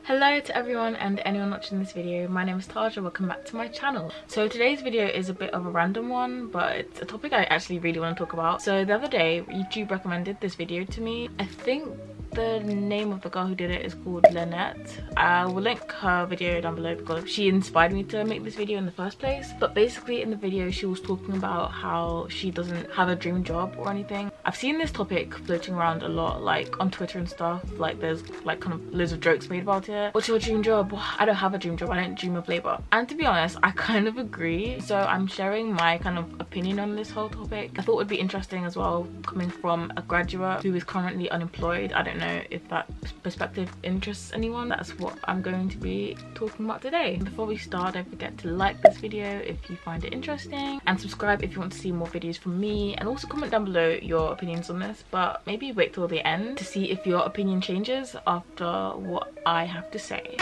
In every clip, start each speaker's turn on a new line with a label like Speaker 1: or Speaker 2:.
Speaker 1: Hello to everyone and anyone watching this video. My name is Taja. Welcome back to my channel. So today's video is a bit of a random one, but it's a topic I actually really want to talk about. So the other day YouTube recommended this video to me. I think the name of the girl who did it is called Lynette. I will link her video down below because she inspired me to make this video in the first place. But basically in the video she was talking about how she doesn't have a dream job or anything. I've seen this topic floating around a lot, like on Twitter and stuff. Like there's like kind of loads of jokes made about it. What's your dream job? Well, I don't have a dream job. I don't dream of labor. And to be honest, I kind of agree. So I'm sharing my kind of opinion on this whole topic. I thought it would be interesting as well, coming from a graduate who is currently unemployed. I don't know if that perspective interests anyone. That's what I'm going to be talking about today. Before we start, don't forget to like this video if you find it interesting, and subscribe if you want to see more videos from me, and also comment down below your opinions on this, but maybe wait till the end to see if your opinion changes after what I have to say.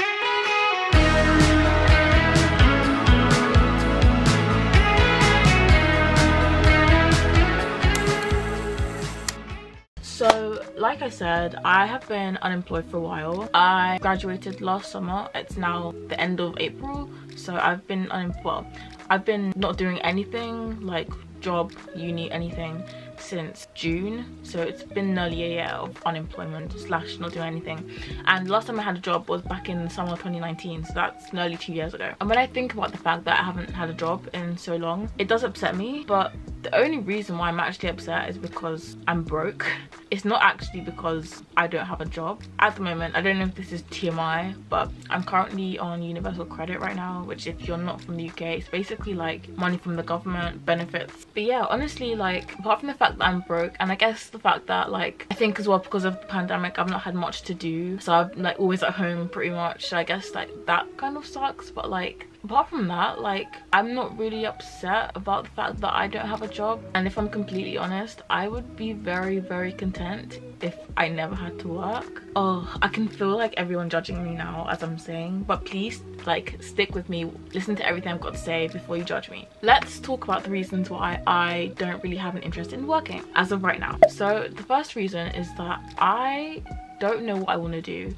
Speaker 1: So like I said, I have been unemployed for a while. I graduated last summer. It's now the end of April, so I've been unemployed. I've been not doing anything like job, uni, anything since June, so it's been nearly a year of unemployment slash not doing anything. And the last time I had a job was back in summer 2019, so that's nearly 2 years ago. And when I think about the fact that I haven't had a job in so long, it does upset me. But the only reason why I'm actually upset is because I'm broke. It's not actually because I don't have a job at the moment. I don't know if this is TMI, but I'm currently on universal credit right now, which if you're not from the UK, it's basically like money from the government, benefits. But yeah, honestly, like apart from the fact that I'm broke, and I guess the fact that like I think as well because of the pandemic I've not had much to do, so I'm like always at home pretty much, so I guess like that kind of sucks. But like apart from that, like I'm not really upset about the fact that I don't have a job. And if I'm completely honest, I would be very content if I never had to work. Oh, I can feel like everyone judging me now as I'm saying, but please like stick with me, listen to everything I've got to say before you judge me. Let's talk about the reasons why I don't really have an interest in working as of right now. So the first reason is that I don't know what I want to do.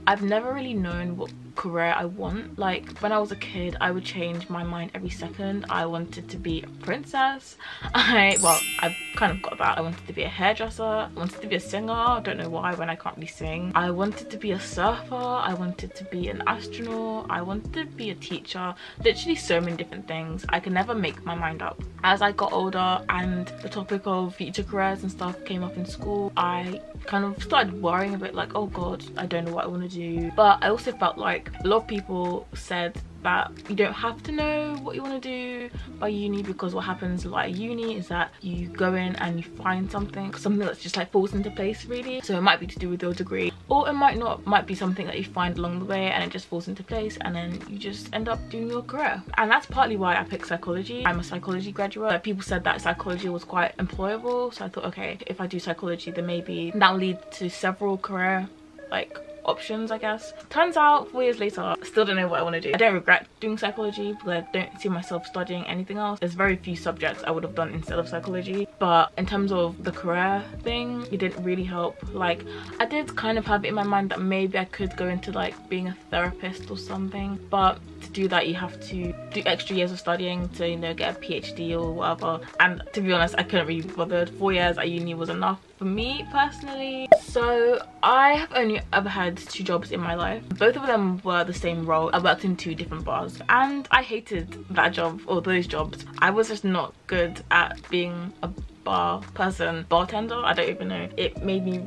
Speaker 1: I've never really known what career I want. Like when I was a kid, I would change my mind every second. I wanted to be a princess. I've kind of got that. I wanted to be a hairdresser. I wanted to be a singer. I don't know why when I can't really sing. I wanted to be a surfer. I wanted to be an astronaut. I wanted to be a teacher. Literally so many different things. I could never make my mind up. As I got older and the topic of future careers and stuff came up in school, I kind of started worrying a bit, like, oh god, I don't know what I want to do. But I also felt like a lot of people said that you don't have to know what you want to do by uni, because what happens like at uni is that you go in and you find something that's just like falls into place really. So it might be to do with your degree, or it might not, might be something that you find along the way and it just falls into place, and then you just end up doing your career. And that's partly why I picked psychology. I'm a psychology graduate. People said that psychology was quite employable, so I thought, okay, if I do psychology then maybe that'll lead to several career like options, I guess. Turns out 4 years later, I still don't know what I want to do. I don't regret doing psychology because I don't see myself studying anything else. There's very few subjects I would have done instead of psychology, but in terms of the career thing, it didn't really help. Like I did kind of have it in my mind that maybe I could go into like being a therapist or something, but to do that you have to do extra years of studying to, you know, get a PhD or whatever, and to be honest I couldn't really be bothered. 4 years at uni was enough for me personally. So I have only ever had 2 jobs in my life. Both of them were the same role. I worked in 2 different bars and I hated that job or those jobs. I was just not good at being a bartender. I don't even know. It made me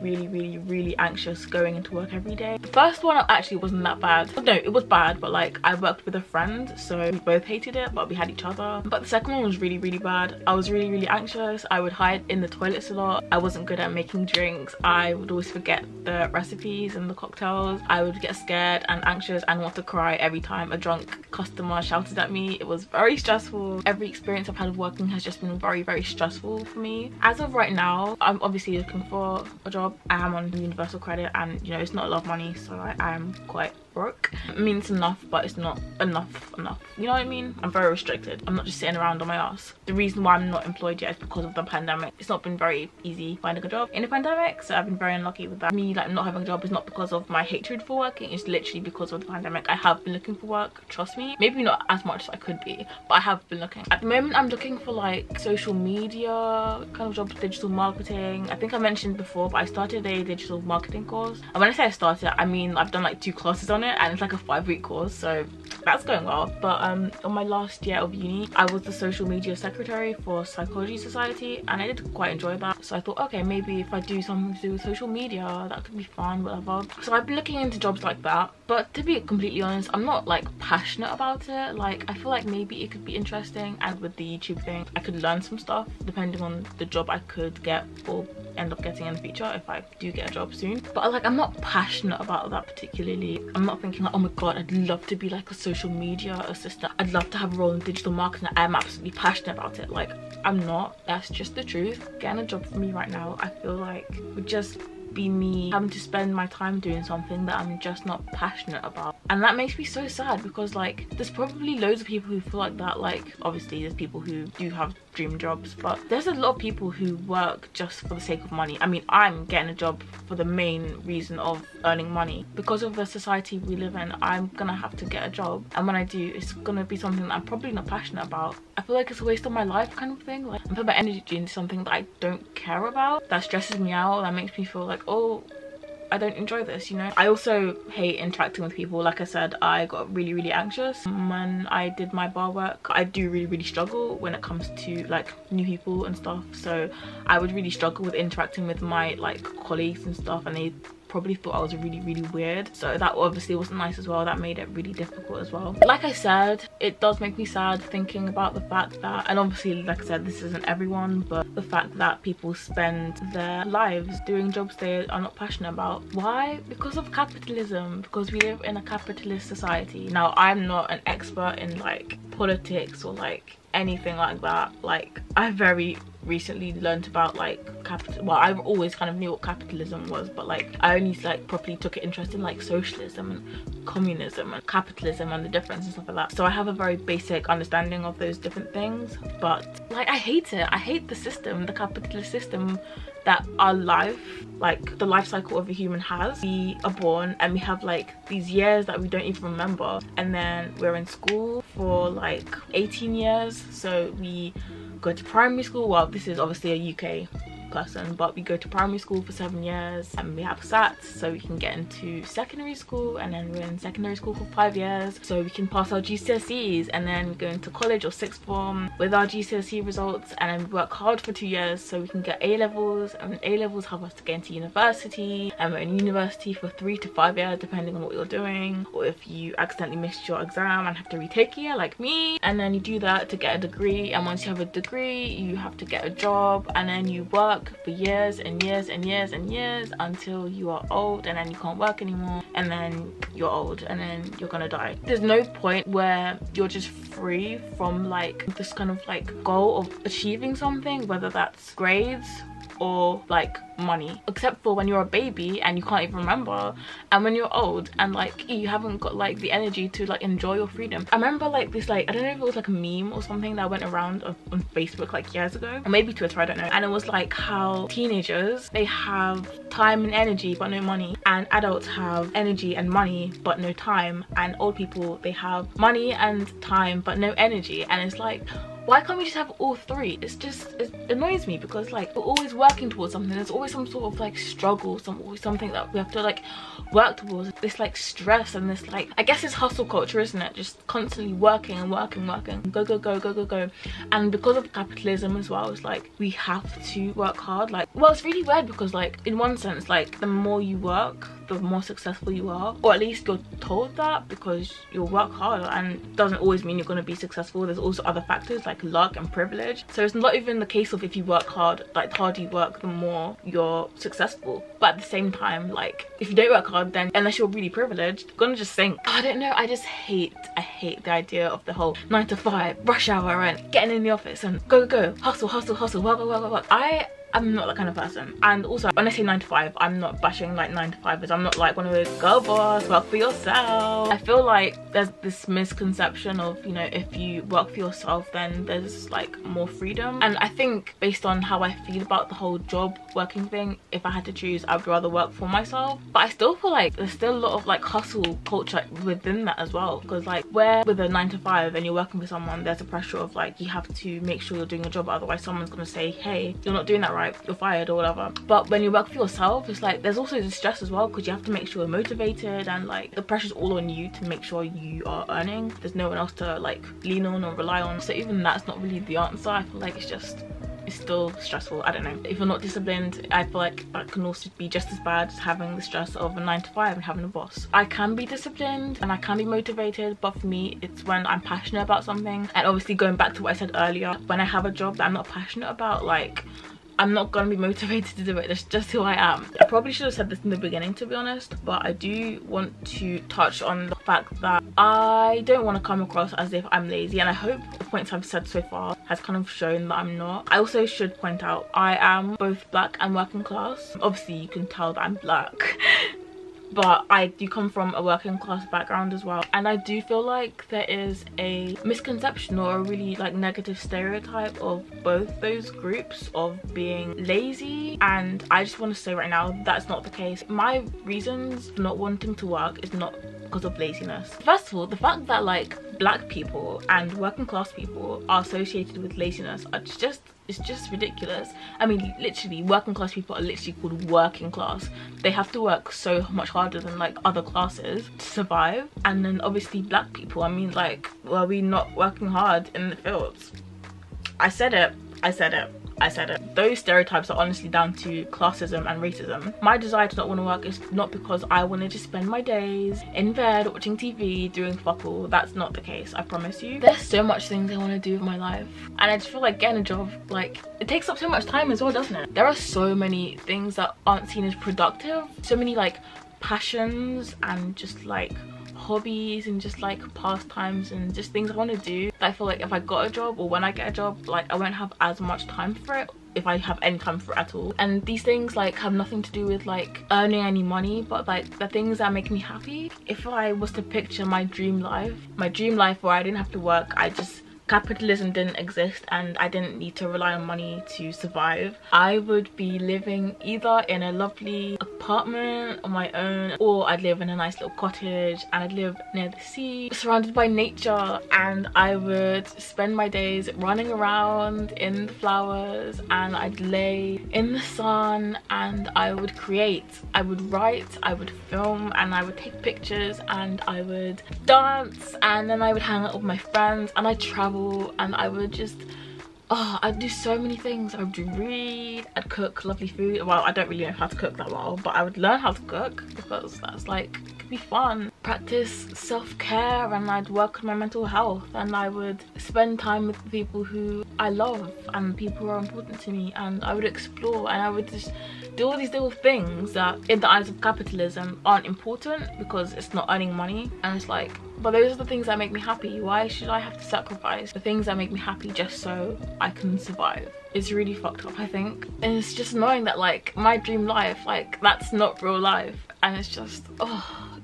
Speaker 1: really anxious going into work every day. The first one actually wasn't that bad. No, it was bad, but like I worked with a friend, so we both hated it, but we had each other. But the second one was really bad. I was really anxious. I would hide in the toilets a lot. I wasn't good at making drinks. I would always forget the recipes and the cocktails. I would get scared and anxious and want to cry every time a drunk customer shouted at me. It was very stressful. Every experience I've had of working has just been very stressful for me. me. As of right now, I'm obviously looking for a job. I am on universal credit, and you know, it's not a lot of money, so I am quite broke. I mean, it's enough, but it's not enough. You know what I mean? I'm very restricted. I'm not just sitting around on my ass. The reason why I'm not employed yet is because of the pandemic. It's not been very easy finding a job in the pandemic, so I've been very unlucky with that. Me like not having a job is not because of my hatred for working, it's literally because of the pandemic. I have been looking for work, trust me. Maybe not as much as I could be, but I have been looking. At the moment, I'm looking for like social media kind of jobs, digital marketing. I think I mentioned before, but I started a digital marketing course. And when I say I started, I mean I've done like 2 classes on it, and it's like a 5-week course, so that's going well. But on my last year of uni, I was the social media secretary for Psychology Society, and I did quite enjoy that. So I thought, okay, maybe if I do something to do with social media, that could be fun, whatever. So I've been looking into jobs like that, but to be completely honest, I'm not like passionate about it. Like, I feel like maybe it could be interesting, and with the YouTube thing, I could learn some stuff depending on the job I could get or end up getting in the future if I do get a job soon. But like, I'm not passionate about that particularly. I'm not thinking like, oh my god, I'd love to be like a social media assistant, I'd love to have a role in digital marketing. I'm absolutely passionate about it. Like, I'm not. That's just the truth. Getting a job for me right now, I feel like would just be me having to spend my time doing something that I'm just not passionate about, and that makes me so sad, because like there's probably loads of people who feel like that. Like, obviously there's people who do have dream jobs, but there's a lot of people who work just for the sake of money. I mean, I'm getting a job for the main reason of earning money. Because of the society we live in, I'm gonna have to get a job, and when I do, it's gonna be something that I'm probably not passionate about. I feel like it's a waste of my life kind of thing. Like, I'm putting my energy into something that I don't care about, that stresses me out, that makes me feel like, oh, I don't enjoy this, you know. I also hate interacting with people. Like I said, I got really anxious when I did my bar work. I do really struggle when it comes to like new people and stuff, so I would really struggle with interacting with my like colleagues and stuff, and they probably thought I was really weird, so that obviously wasn't nice as well. That made it really difficult as well. Like I said, it does make me sad thinking about the fact that, and obviously like I said, this isn't everyone, but the fact that people spend their lives doing jobs they are not passionate about. Why? Because of capitalism, because we live in a capitalist society. Now, I'm not an expert in like politics or like anything like that. Like, I very recently learned about like well, I've always kind of knew what capitalism was, but like I only like properly took an interest in like socialism and communism and capitalism and the difference and stuff like that. So I have a very basic understanding of those different things, but like I hate it. I hate the system, the capitalist system, that our life, like the life cycle of a human has. We are born and we have like these years that we don't even remember, and then we're in school for like 18 years. So we go to primary school. Well, this is obviously a UK person, but we go to primary school for 7 years, and we have SATs so we can get into secondary school, and then we're in secondary school for 5 years so we can pass our GCSEs, and then we go into college or sixth form with our GCSE results, and then we work hard for 2 years so we can get A-levels, and A-levels help us to get into university, and we're in university for 3 to 5 years depending on what you're doing, or if you accidentally missed your exam and have to retake a year like me, and then you do that to get a degree, and once you have a degree you have to get a job, and then you work for years and years until you are old, and then you can't work anymore, and then you're old, and then you're gonna die. There's no point where you're just free from like this kind of like goal of achieving something, whether that's grades or like money, except for when you're a baby and you can't even remember, and when you're old and like you haven't got like the energy to like enjoy your freedom. I remember like this, like I don't know if it was like a meme or something that went around on Facebook like years ago, or maybe Twitter, I don't know, and it was like how teenagers, they have time and energy but no money, and adults have energy and money but no time, and old people, they have money and time but no energy. And it's like, why can't we just have all three? It annoys me, because like we're always working towards something. There's always some sort of like struggle, something that we have to like work towards. This like stress and this like, I guess it's hustle culture, isn't it? Just constantly working and working, go. And because of capitalism as well, it's like we have to work hard. Like, well, it's really weird because like in one sense, like the more you work, the more successful you are, or at least you're told that because you'll work harder, and it doesn't always mean you're going to be successful. There's also other factors like luck and privilege. So it's not even the case of if you work hard, like the harder you work, the more you're successful. But at the same time, like if you don't work hard, then unless you're really privileged, you're gonna just sink. I don't know, I hate the idea of the whole 9 to 5 rush hour and getting in the office and go hustle, work. I'm not that kind of person. And also, when I say 9 to 5, I'm not bashing like 9 to 5ers. I'm not like one of those girl boss, work for yourself. I feel like there's this misconception of, you know, if you work for yourself, then there's like more freedom. And I think based on how I feel about the whole job working thing, if I had to choose, I'd rather work for myself. But I still feel like there's still a lot of like hustle culture within that as well. Because like where with a 9 to 5 and you're working for someone, there's a pressure of like you have to make sure you're doing a job, otherwise someone's gonna say, hey, you're not doing that right, you're fired or whatever. But when you work for yourself, it's like there's also the stress as well, because you have to make sure you're motivated, and like the pressure's all on you to make sure you are earning. There's no one else to like lean on or rely on. So even that's not really the answer. I feel like it's still stressful. I don't know, if you're not disciplined, I feel like that can also be just as bad as having the stress of a 9 to 5 and having a boss. I can be disciplined and I can be motivated, but for me it's when I'm passionate about something. And obviously going back to what I said earlier, when I have a job that I'm not passionate about, like I'm not gonna be motivated to do it. That's just who I am. I probably should have said this in the beginning, to be honest, but I do want to touch on the fact that I don't want to come across as if I'm lazy, and I hope the points I've said so far has kind of shown that I'm not. I also should point out I am both black and working class. Obviously you can tell that I'm black but I do come from a working class background as well, and I do feel like there is a misconception or a really like negative stereotype of both those groups of being lazy. And I just want to say right now, that's not the case. My reasons for not wanting to work is not because of laziness. First of all, the fact that like black people and working class people are associated with laziness, it's just ridiculous. I mean, literally working class people are literally called working class. They have to work so much harder than like other classes to survive. And then obviously black people, I mean, like, were we not working hard in the fields? I said it. Those stereotypes are honestly down to classism and racism. My desire to not want to work is not because I want to just spend my days in bed watching TV doing fuck all. That's not the case, I promise you. There's so much things I want to do with my life, and I just feel like getting a job, like, it takes up so much time as well, doesn't it? There are so many things that aren't seen as productive, so many like passions and just like hobbies and just like pastimes and just things I want to do. I feel like if I got a job, or when I get a job, like I won't have as much time for it, if I have any time for it at all. And these things like have nothing to do with like earning any money, but like the things that make me happy. If I was to picture my dream life where I didn't have to work, capitalism didn't exist and I didn't need to rely on money to survive, I would be living either in a lovely apartment on my own, or I'd live in a nice little cottage and I'd live near the sea, surrounded by nature, and I would spend my days running around in the flowers, and I'd lay in the sun and I would create, I would write, I would film, and I would take pictures, and I would dance, and then I would hang out with my friends, and I'd travel, and I would just, I'd do so many things. I would read, I'd cook lovely food. Well, I don't really know how to cook that well, but I would learn how to cook because that's like, it could be fun. Practice self-care, and I'd work on my mental health, and I would spend time with the people who I love and people who are important to me, and I would explore, and I would just do all these little things that in the eyes of capitalism aren't important because it's not earning money. And it's like, but those are the things that make me happy. Why should I have to sacrifice the things that make me happy just so I can survive? It's really fucked up, I think. And it's just annoying that like my dream life, like that's not real life. And it's just,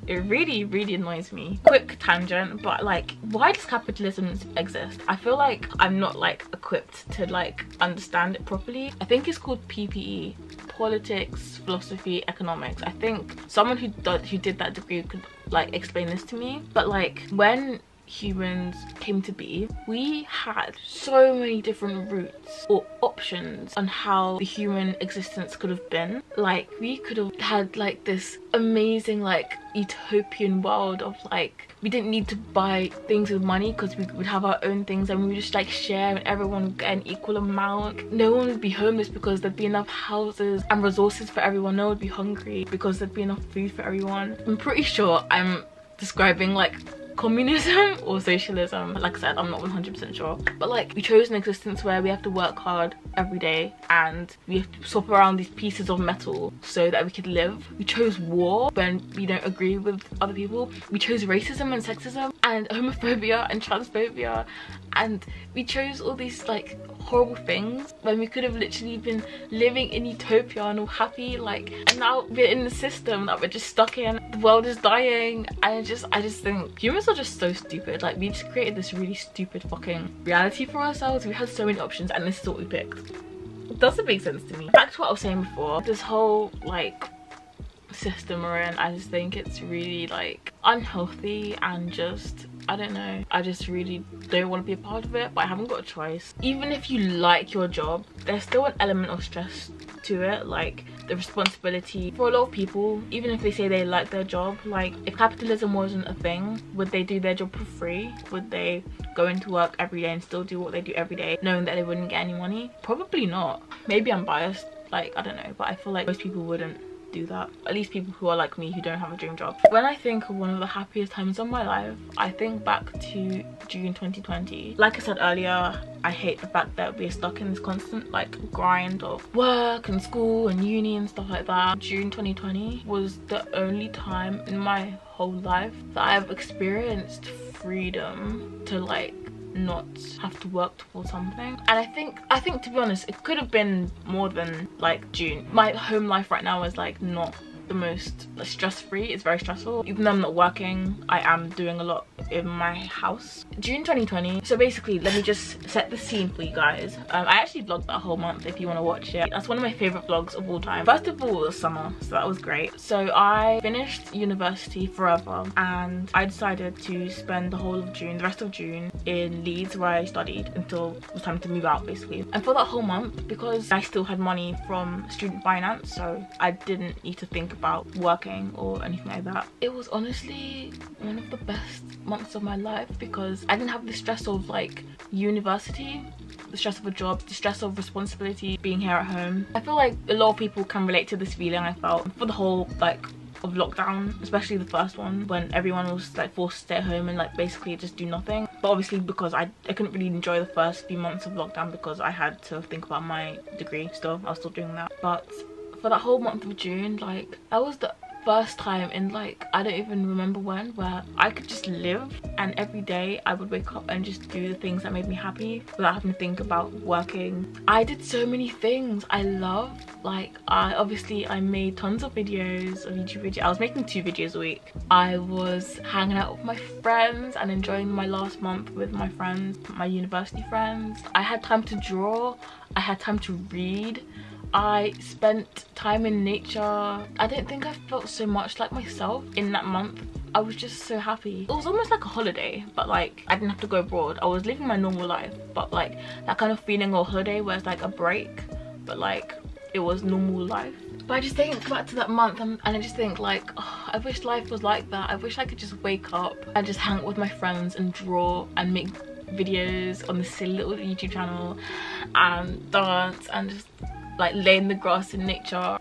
Speaker 1: it really annoys me. Quick tangent, but like, why does capitalism exist? I feel like I'm not like equipped to like understand it properly. I think it's called PPE, politics, philosophy, economics. I think someone who did that degree could like explain this to me. But like, when humans came to be, we had so many different routes or options on how the human existence could have been. Like, we could have had like this amazing like utopian world of like, we didn't need to buy things with money because we would have our own things, and we would just like share and everyone would get an equal amount. No one would be homeless because there'd be enough houses and resources for everyone. No one would be hungry because there'd be enough food for everyone. I'm pretty sure I'm describing like communism or socialism. Like I said, I'm not 100% sure, but like, we chose an existence where we have to work hard every day and we have to swap around these pieces of metal so that we could live. We chose war when we don't agree with other people. We chose racism and sexism and homophobia and transphobia, and we chose all these like horrible things when we could have literally been living in utopia and all happy. Like, and now we're in the system that we're just stuck in. The world is dying, and I just think humans are just so stupid. Like, we just created this really stupid fucking reality for ourselves. We had so many options and this is what we picked. It doesn't make sense to me. Back to what I was saying before, this whole like system we're in, I just think it's really like unhealthy and just, I don't know, I just really don't want to be a part of it, but I haven't got a choice. Even if you like your job, there's still an element of stress to it, like the responsibility for a lot of people. Even if they say they like their job, like if capitalism wasn't a thing, would they do their job for free? Would they go into work every day and still do what they do every day knowing that they wouldn't get any money? Probably not. Maybe I'm biased, like I don't know, but I feel like most people wouldn't do that. At least people who are like me, who don't have a dream job. When I think of one of the happiest times of my life, I think back to June 2020. Like I said earlier, I hate the fact that we're stuck in this constant like grind of work and school and uni and stuff like that. June 2020 was the only time in my whole life that I've experienced freedom to like not have to work towards something. And I think to be honest, it could have been more than like June. My home life right now is like not the most stress-free. It's very stressful. Even though I'm not working, I am doing a lot in my house. June 2020. So basically, let me just set the scene for you guys. I actually vlogged that whole month if you want to watch it. That's one of my favorite vlogs of all time. First of all, it was summer, so that was great. So I finished university forever and I decided to spend the whole of June, the rest of June, in Leeds where I studied until it was time to move out basically. And for that whole month, because I still had money from student finance, so I didn't need to think about working or anything like that, it was honestly one of the best months of my life because I didn't have the stress of like university, the stress of a job, the stress of responsibility, being here at home. I feel like a lot of people can relate to this feeling I felt for the whole like of lockdown, especially the first one when everyone was like forced to stay at home and like basically just do nothing. But obviously because I couldn't really enjoy the first few months of lockdown because I had to think about my degree still. I was still doing that. But for that whole month of June, like that was the first time in like I don't even remember when where I could just live, and every day I would wake up and just do the things that made me happy without having to think about working. I did so many things I love. Like I made tons of videos, of YouTube videos. I was making 2 videos a week. I was hanging out with my friends and enjoying my last month with my friends, my university friends. I had time to draw, I had time to read, I spent time in nature. I don't think I felt so much like myself in that month. I was just so happy. It was almost like a holiday, but like I didn't have to go abroad. I was living my normal life, but like that kind of feeling of holiday where it's like a break, but like it was normal life. But I just think back to that month and I just think like, oh, I wish life was like that. I wish I could just wake up and just hang out with my friends and draw and make videos on this silly little YouTube channel and dance and just like lay in the grass in nature.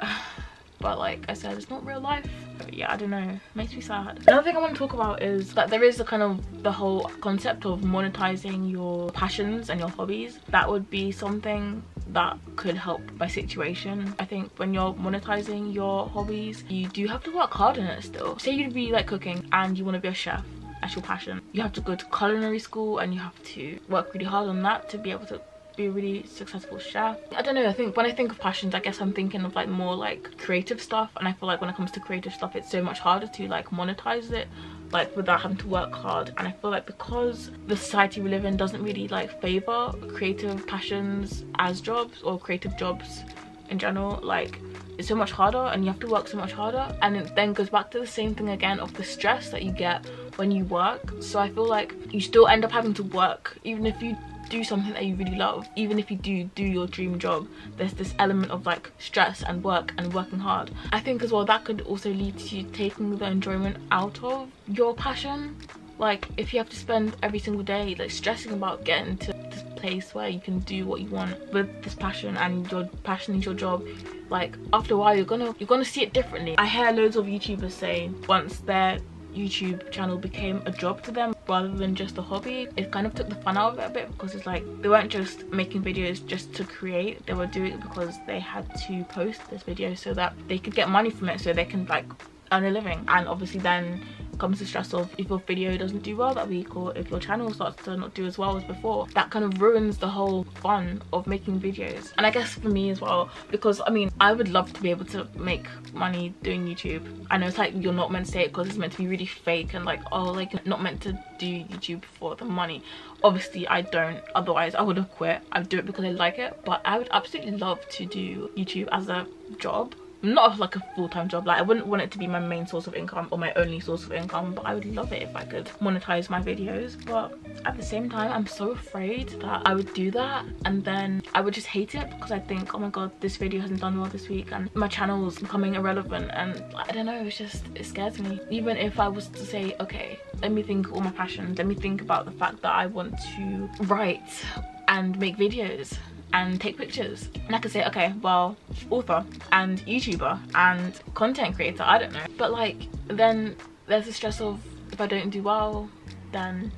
Speaker 1: But like I said, it's not real life. But yeah, I don't know, it makes me sad. Another thing I want to talk about is that there is a kind of the whole concept of monetizing your passions and your hobbies. That would be something that could help my situation. I think when you're monetizing your hobbies, you do have to work hard on it still. Say you'd be like cooking and you want to be a chef, that's your passion. You have to go to culinary school and you have to work really hard on that to be able to be a really successful chef. I don't know, I think when I think of passions, I guess I'm thinking of like more like creative stuff, and I feel like when it comes to creative stuff it's so much harder to like monetize it like without having to work hard. And I feel like because the society we live in doesn't really like favor creative passions as jobs or creative jobs in general, like it's so much harder and you have to work so much harder, and it then goes back to the same thing again of the stress that you get when you work. So I feel like you still end up having to work even if you do something that you really love. Even if you do your dream job, there's this element of like stress and work and working hard. I think as well that could also lead to you taking the enjoyment out of your passion. Like if you have to spend every single day like stressing about getting to this place where you can do what you want with this passion, and your passion is your job, like after a while you're gonna see it differently. I hear loads of YouTubers say once their YouTube channel became a job to them rather than just a hobby, it kind of took the fun out of it a bit, because it's like they weren't just making videos just to create, they were doing it because they had to post this video so that they could get money from it, so they can like earn a living. And obviously then comes the stress of if your video doesn't do well that week, or if your channel starts to not do as well as before, that kind of ruins the whole fun of making videos. And I guess for me as well, because I mean I would love to be able to make money doing YouTube. I know it's like you're not meant to say it because it's meant to be really fake and like, oh, like not meant to do YouTube for the money. Obviously I don't, otherwise I would have quit. I do it because I like it, but I would absolutely love to do YouTube as a job. Not like a full-time job, like I wouldn't want it to be my main source of income or my only source of income, but I would love it if I could monetize my videos. But at the same time I'm so afraid that I would do that and then I would just hate it, because I think, oh my god, this video hasn't done well this week and my channel's becoming irrelevant, and I don't know, it's just, it scares me. Even if I was to say, okay, let me think of all my passions, let me think about the fact that I want to write and make videos and take pictures, and I could say, okay, well, author and YouTuber and content creator, I don't know. But like then there's the stress of if I don't do well, then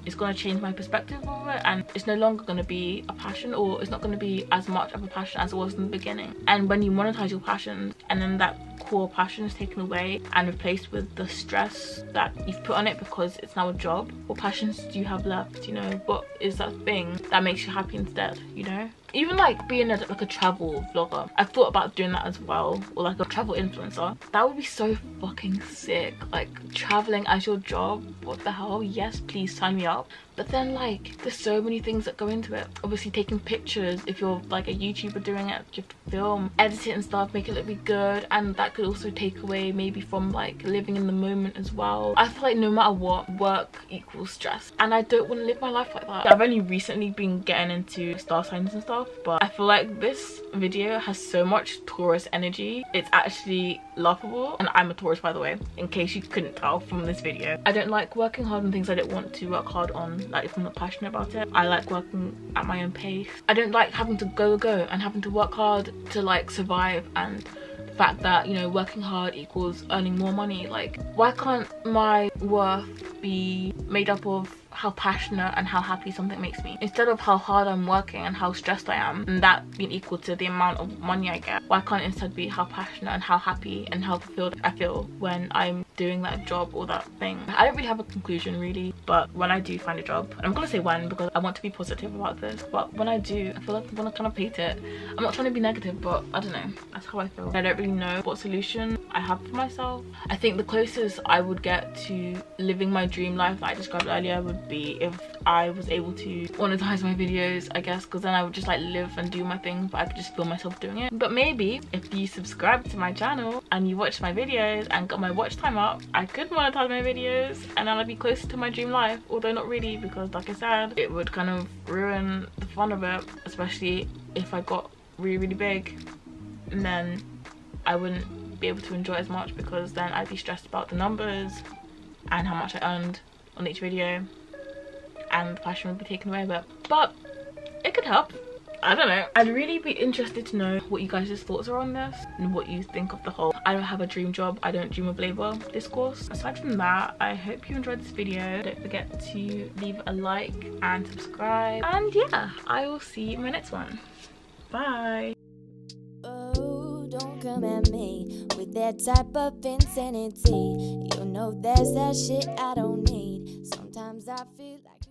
Speaker 1: it's going to change my perspective of it, and it's no longer going to be a passion, or it's not going to be as much of a passion as it was in the beginning. And when you monetize your passion and then that core passion is taken away and replaced with the stress that you've put on it because it's now a job, what passions do you have left? You know, what is that thing that makes you happy instead, you know? Even like being like a travel vlogger, I've thought about doing that as well, or like a travel influencer. That would be so fucking sick, like traveling as your job. What the hell? Yes, please sign me up. But then like there's so many things that go into it. Obviously taking pictures, if you're like a YouTuber doing it, you have to film, edit it and stuff, make it look really good, and that could also take away maybe from like living in the moment as well. I feel like no matter what, work equals stress, and I don't want to live my life like that. I've only recently been getting into star signs and stuff, but I feel like this video has so much Taurus energy. It's actually laughable, and I'm a Taurus, by the way, in case you couldn't tell from this video. I don't like working hard on things I don't want to work hard on, like if I'm not passionate about it. I like working at my own pace. I don't like having to go and having to work hard to like survive, and the fact that, you know, working hard equals earning more money. Like, why can't my worth be made up of how passionate and how happy something makes me, instead of how hard I'm working and how stressed I am, and that being equal to the amount of money I get? Why can't it instead be how passionate and how happy and how fulfilled I feel when I'm doing that job or that thing? I don't really have a conclusion really, but when I do find a job, and I'm gonna say when because I want to be positive about this, but when I do, I feel like I'm gonna kind of hate it. I'm not trying to be negative, but I don't know, that's how I feel. I don't really know what solution I have for myself. I think the closest I would get to living my dream life that I described earlier would be if I was able to monetize my videos, I guess, because then I would just like live and do my thing, but I could just feel myself doing it. But maybe if you subscribe to my channel and you watch my videos and got my watch time up, I could monetize my videos and then I'd be closer to my dream life. Although not really, because like I said, it would kind of ruin the fun of it, especially if I got really big, and then I wouldn't be able to enjoy it as much, because then I'd be stressed about the numbers and how much I earned on each video, and the passion would be taken away a bit. But it could help, I don't know. I'd really be interested to know what you guys' thoughts are on this and what you think of the whole I don't have a dream job, I don't dream of labor discourse. Aside from that, I hope you enjoyed this video. Don't forget to leave a like and subscribe, and yeah, I will see you in my next one. Bye.
Speaker 2: Oh, don't come at me with that type of insanity. You know there's that shit I don't need. Sometimes I feel like